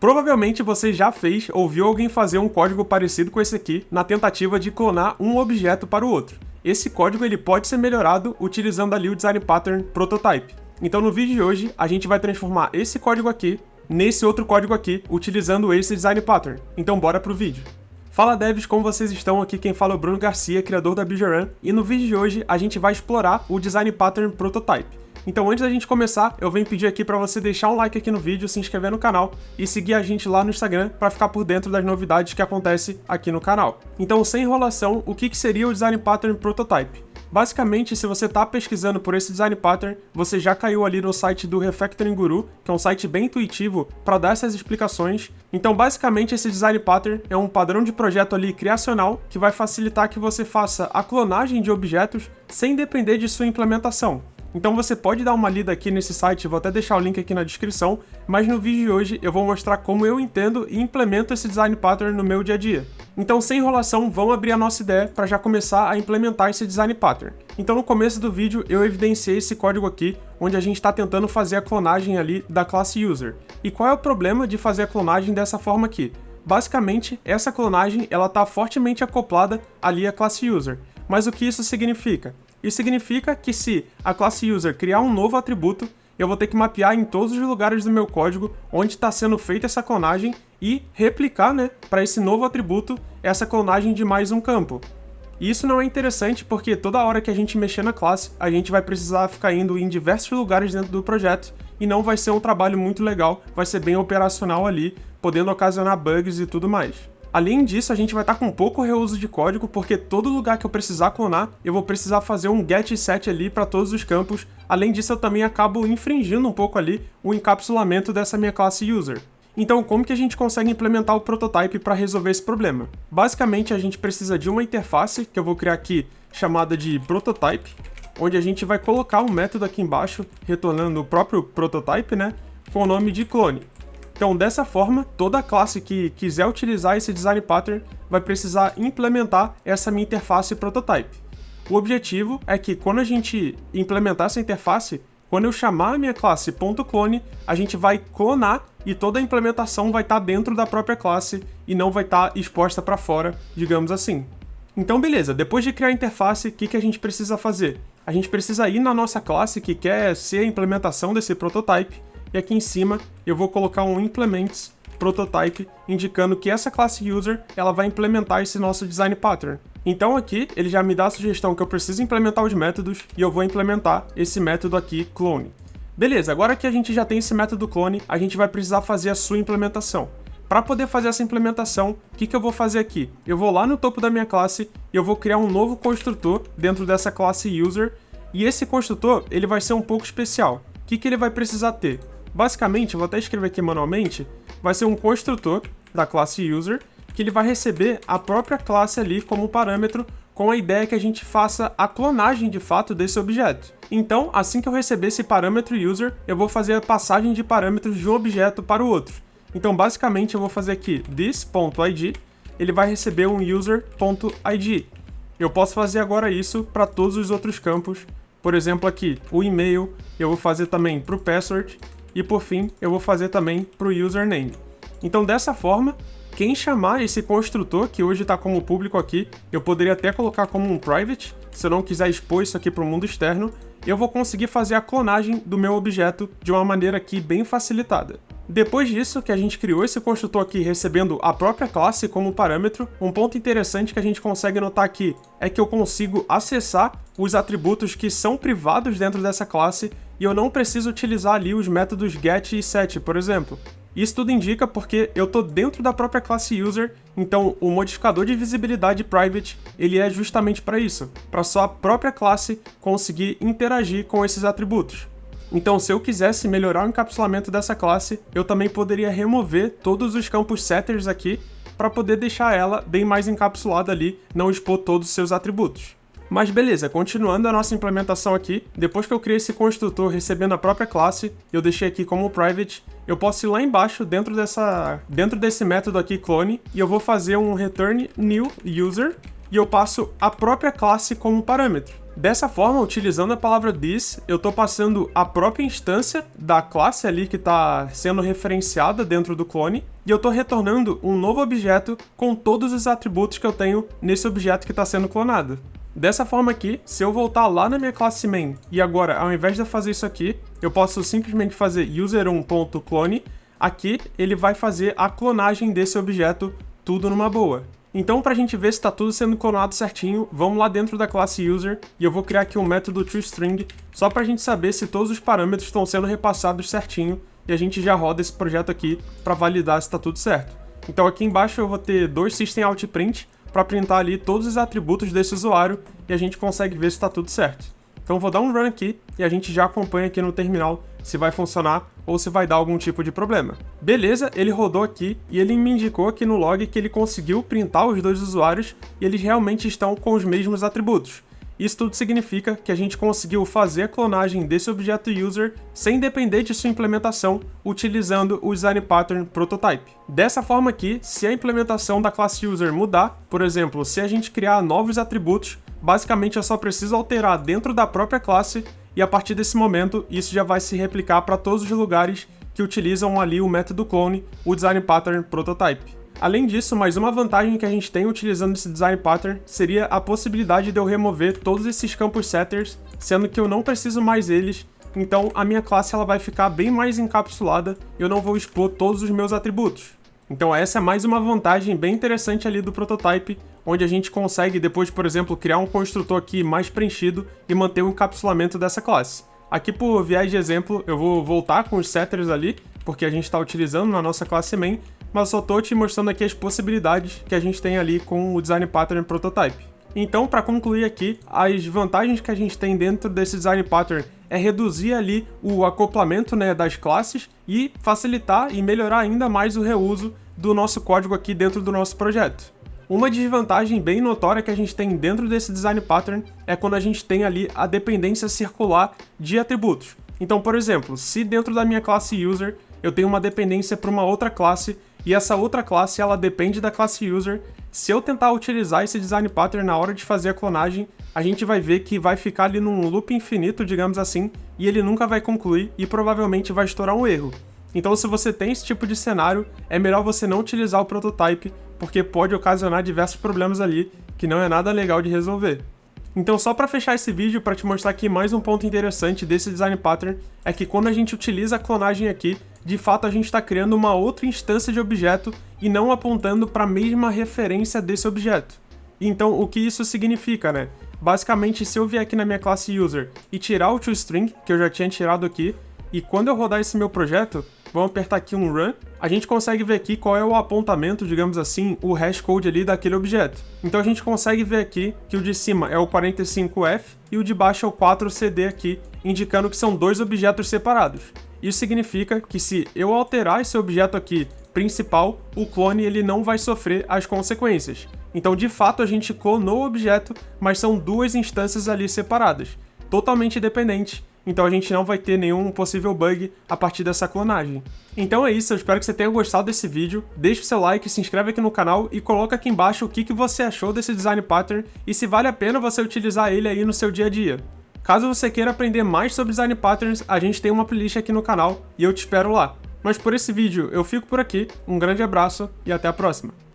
Provavelmente você já fez ou viu alguém fazer um código parecido com esse aqui na tentativa de clonar um objeto para o outro. Esse código ele pode ser melhorado utilizando ali o design pattern prototype. Então no vídeo de hoje a gente vai transformar esse código aqui nesse outro código aqui utilizando esse design pattern. Então bora pro vídeo. Fala devs, como vocês estão? Aqui quem fala é o Bruno Garcia, criador da Builderun, e no vídeo de hoje a gente vai explorar o design pattern prototype. Então antes da gente começar, eu venho pedir aqui para você deixar um like aqui no vídeo, se inscrever no canal e seguir a gente lá no Instagram para ficar por dentro das novidades que acontecem aqui no canal. Então sem enrolação, o que seria o design pattern prototype? Basicamente, se você está pesquisando por esse design pattern, você já caiu ali no site do Refactoring Guru, que é um site bem intuitivo para dar essas explicações. Então, basicamente, esse design pattern é um padrão de projeto ali criacional que vai facilitar que você faça a clonagem de objetos sem depender de sua implementação. Então você pode dar uma lida aqui nesse site, vou até deixar o link aqui na descrição, mas no vídeo de hoje eu vou mostrar como eu entendo e implemento esse design pattern no meu dia a dia. Então sem enrolação, vamos abrir a nossa ideia para já começar a implementar esse design pattern. Então no começo do vídeo eu evidenciei esse código aqui, onde a gente está tentando fazer a clonagem ali da classe user. E qual é o problema de fazer a clonagem dessa forma aqui? Basicamente, essa clonagem ela está fortemente acoplada ali à classe user. Mas o que isso significa? Isso significa que se a classe user criar um novo atributo, eu vou ter que mapear em todos os lugares do meu código onde está sendo feita essa clonagem e replicar, para esse novo atributo essa clonagem de mais um campo. E isso não é interessante porque toda hora que a gente mexer na classe, a gente vai precisar ficar indo em diversos lugares dentro do projeto e não vai ser um trabalho muito legal, vai ser bem operacional ali, podendo ocasionar bugs e tudo mais. Além disso, a gente vai estar com pouco reuso de código, porque todo lugar que eu precisar clonar, eu vou precisar fazer um get e set ali para todos os campos. Além disso, eu também acabo infringindo um pouco ali o encapsulamento dessa minha classe user. Então, como que a gente consegue implementar o prototype para resolver esse problema? Basicamente, a gente precisa de uma interface, que eu vou criar aqui, chamada de prototype, onde a gente vai colocar um método aqui embaixo, retornando o próprio prototype, com o nome de clone. Então, dessa forma, toda classe que quiser utilizar esse design pattern vai precisar implementar essa minha interface prototype. O objetivo é que quando a gente implementar essa interface, quando eu chamar a minha classe .clone, a gente vai clonar e toda a implementação vai estar dentro da própria classe e não vai estar exposta para fora, digamos assim. Então, beleza, depois de criar a interface, o que a gente precisa fazer? A gente precisa ir na nossa classe que quer ser a implementação desse prototype, e aqui em cima eu vou colocar um implements prototype indicando que essa classe user ela vai implementar esse nosso design pattern. Então aqui ele já me dá a sugestão que eu preciso implementar os métodos e eu vou implementar esse método aqui clone. Beleza, agora que a gente já tem esse método clone, a gente vai precisar fazer a sua implementação. Para poder fazer essa implementação, o que eu vou fazer aqui? Eu vou lá no topo da minha classe e eu vou criar um novo construtor dentro dessa classe user e esse construtor ele vai ser um pouco especial. O que ele vai precisar ter? Basicamente, eu vou até escrever aqui manualmente, vai ser um construtor da classe user, que ele vai receber a própria classe ali como parâmetro, com a ideia que a gente faça a clonagem de fato desse objeto. Então, assim que eu receber esse parâmetro user, eu vou fazer a passagem de parâmetros de um objeto para o outro. Então, basicamente, eu vou fazer aqui this.id, ele vai receber um user.id. Eu posso fazer agora isso para todos os outros campos. Por exemplo, aqui, o e-mail, eu vou fazer também para o password, e por fim, eu vou fazer também para o username. Então, dessa forma, quem chamar esse construtor, que hoje está como público aqui, eu poderia até colocar como um private, se eu não quiser expor isso aqui para o mundo externo, eu vou conseguir fazer a clonagem do meu objeto de uma maneira aqui bem facilitada. Depois disso, que a gente criou esse construtor aqui recebendo a própria classe como parâmetro, um ponto interessante que a gente consegue notar aqui é que eu consigo acessar os atributos que são privados dentro dessa classe e eu não preciso utilizar ali os métodos get e set, por exemplo. Isso tudo indica porque eu estou dentro da própria classe user, então o modificador de visibilidade private ele é justamente para isso, para só a própria classe conseguir interagir com esses atributos. Então, se eu quisesse melhorar o encapsulamento dessa classe, eu também poderia remover todos os campos setters aqui para poder deixar ela bem mais encapsulada ali, não expor todos os seus atributos. Mas beleza, continuando a nossa implementação aqui, depois que eu criei esse construtor recebendo a própria classe, eu deixei aqui como private, eu posso ir lá embaixo dentro desse método aqui clone e eu vou fazer um return new user e eu passo a própria classe como parâmetro. Dessa forma, utilizando a palavra this, eu estou passando a própria instância da classe ali que está sendo referenciada dentro do clone, e eu estou retornando um novo objeto com todos os atributos que eu tenho nesse objeto que está sendo clonado. Dessa forma aqui, se eu voltar lá na minha classe main, e agora, ao invés de eu fazer isso aqui, eu posso simplesmente fazer user1.clone, aqui ele vai fazer a clonagem desse objeto tudo numa boa. Então, para a gente ver se está tudo sendo clonado certinho, vamos lá dentro da classe user e eu vou criar aqui um método toString só para a gente saber se todos os parâmetros estão sendo repassados certinho e a gente já roda esse projeto aqui para validar se está tudo certo. Então aqui embaixo eu vou ter dois system.out.print para printar ali todos os atributos desse usuário e a gente consegue ver se está tudo certo. Então vou dar um run aqui e a gente já acompanha aqui no terminal se vai funcionar ou se vai dar algum tipo de problema. Beleza, ele rodou aqui e ele me indicou aqui no log que ele conseguiu printar os dois usuários e eles realmente estão com os mesmos atributos. Isso tudo significa que a gente conseguiu fazer a clonagem desse objeto user sem depender de sua implementação utilizando o design pattern prototype. Dessa forma aqui, se a implementação da classe user mudar, por exemplo, se a gente criar novos atributos, basicamente eu só preciso alterar dentro da própria classe e a partir desse momento isso já vai se replicar para todos os lugares que utilizam ali o método clone, o design pattern prototype. Além disso, mais uma vantagem que a gente tem utilizando esse design pattern seria a possibilidade de eu remover todos esses campos setters, sendo que eu não preciso mais deles, então a minha classe ela vai ficar bem mais encapsulada e eu não vou expor todos os meus atributos. Então essa é mais uma vantagem bem interessante ali do prototype, onde a gente consegue depois, por exemplo, criar um construtor aqui mais preenchido e manter o encapsulamento dessa classe. Aqui por viés de exemplo, eu vou voltar com os setters ali, porque a gente está utilizando na nossa classe main, mas só estou te mostrando aqui as possibilidades que a gente tem ali com o design pattern prototype. Então, para concluir aqui, as vantagens que a gente tem dentro desse design pattern é reduzir ali o acoplamento, né, das classes e facilitar e melhorar ainda mais o reuso do nosso código aqui dentro do nosso projeto. Uma desvantagem bem notória que a gente tem dentro desse design pattern é quando a gente tem ali a dependência circular de atributos. Então, por exemplo, se dentro da minha classe user eu tenho uma dependência para uma outra classe e essa outra classe ela depende da classe user, se eu tentar utilizar esse design pattern na hora de fazer a clonagem, a gente vai ver que vai ficar ali num loop infinito, digamos assim, e ele nunca vai concluir e provavelmente vai estourar um erro. Então, se você tem esse tipo de cenário, é melhor você não utilizar o prototype, porque pode ocasionar diversos problemas ali que não é nada legal de resolver. Então, só para fechar esse vídeo, para te mostrar aqui mais um ponto interessante desse design pattern, é que quando a gente utiliza a clonagem aqui, de fato a gente está criando uma outra instância de objeto e não apontando para a mesma referência desse objeto. Então, o que isso significa, né? Basicamente, se eu vier aqui na minha classe user e tirar o toString, que eu já tinha tirado aqui, e quando eu rodar esse meu projeto, vamos apertar aqui um run, a gente consegue ver aqui qual é o apontamento, digamos assim, o hashcode ali daquele objeto. Então a gente consegue ver aqui que o de cima é o 45F e o de baixo é o 4CD aqui, indicando que são dois objetos separados. Isso significa que se eu alterar esse objeto aqui principal, o clone ele não vai sofrer as consequências. Então de fato a gente clonou o objeto, mas são duas instâncias ali separadas, totalmente dependentes. Então a gente não vai ter nenhum possível bug a partir dessa clonagem. Então é isso, eu espero que você tenha gostado desse vídeo, deixa o seu like, se inscreve aqui no canal e coloca aqui embaixo o que você achou desse design pattern e se vale a pena você utilizar ele aí no seu dia a dia. Caso você queira aprender mais sobre design patterns, a gente tem uma playlist aqui no canal e eu te espero lá. Mas por esse vídeo eu fico por aqui, um grande abraço e até a próxima!